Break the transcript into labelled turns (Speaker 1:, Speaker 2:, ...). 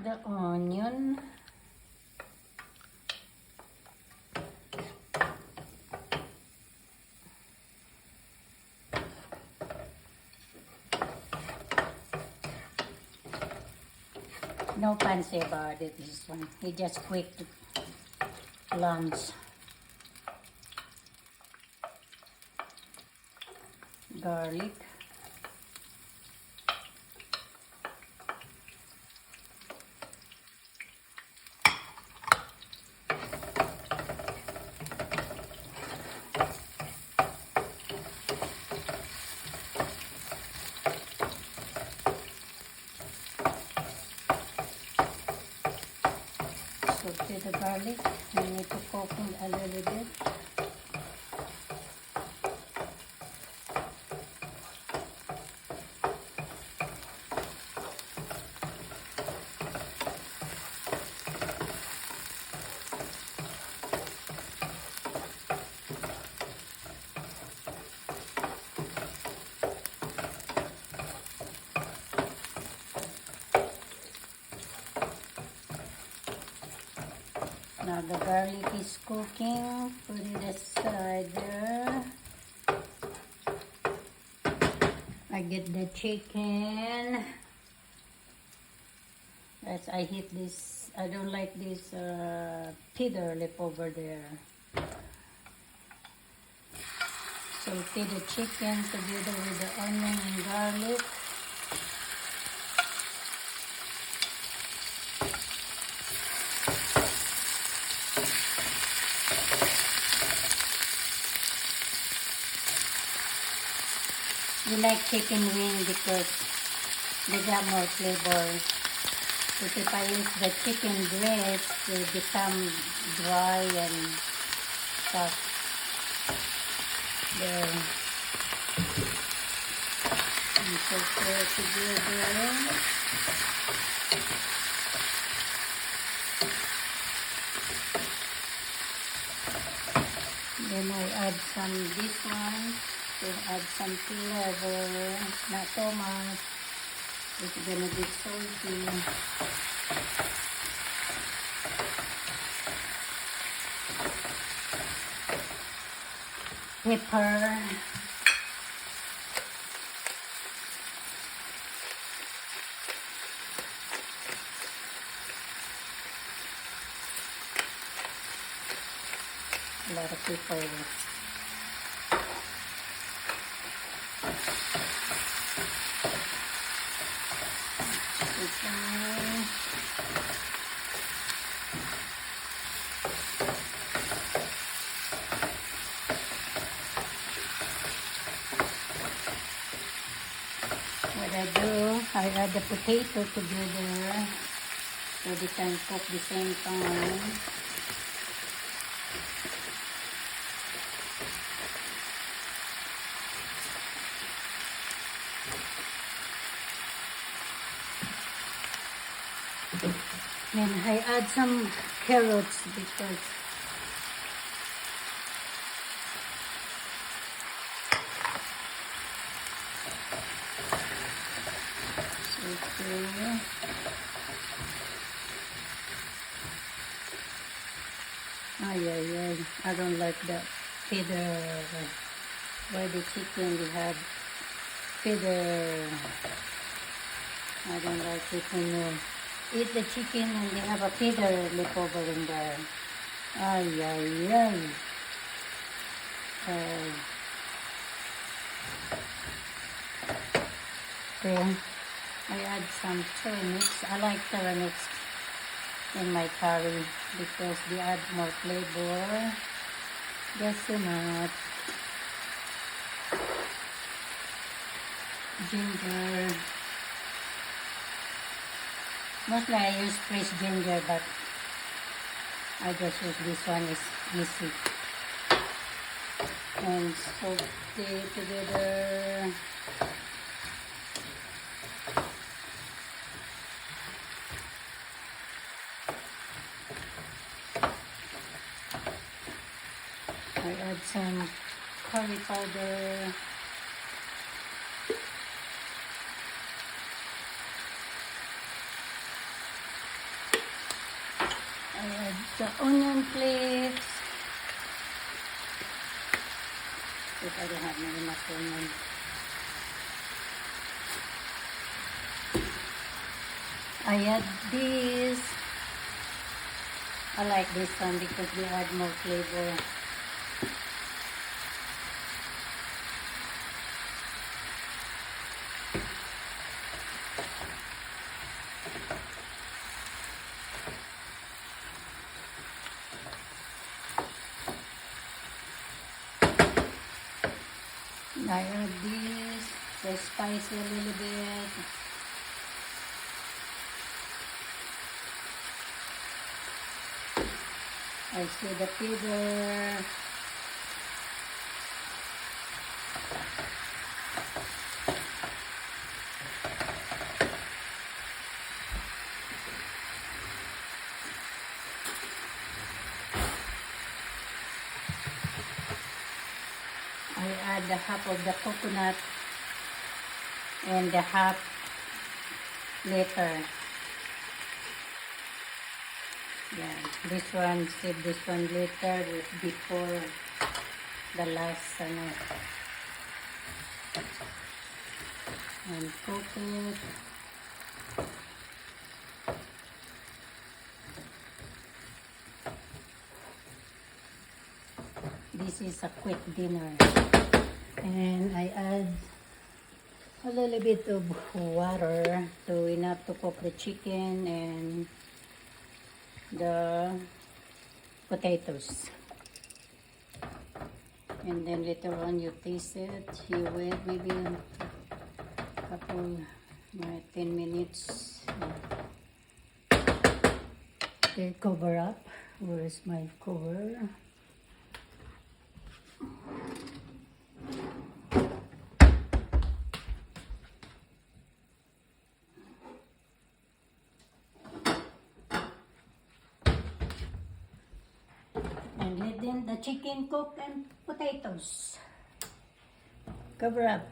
Speaker 1: the onion. No fancy about it, this one. It's just quick lunch. Garlic. Saute the garlic. We need to cook it a little bit. Now the garlic is cooking. Put it aside there. I get the chicken. I hate this. I don't like this feather left over there. Saute the chicken together with the onion and garlic. We like chicken wing because they got more flavor. But if I use the chicken breast, they become dry and tough. There. And so together. Then I add some this one. To add some flavor, not so much. It's gonna be salty. Pepper. A lot of pepper. What I do, I add the potato together so they can cook the same time. And I add some carrots because okay. I don't like the feather. Why the chicken they have feather? I don't like it when you eat the chicken and they have a feather left over in there. Okay, I add some turnips. I like turnips in my curry because they add more flavor. Just enough. Ginger. Mostly I use fresh ginger, but I just use this one, is easy. And saute together. I add some curry powder. the onion flakes. If I don't have enough onion. I add this. I like this one because they add more flavor. I add this to spice a little bit. I see the pepper. I add the half of the coconut and the half later. Yeah, this one, save this one later before the last and cook it. This is a quick dinner. And I add a little bit of water to enough to cook the chicken and the potatoes. And then later on you taste it. You wait maybe a couple, 10 minutes. Okay, cover up. Where is my cover? And let then the chicken cook and potatoes. Cover up.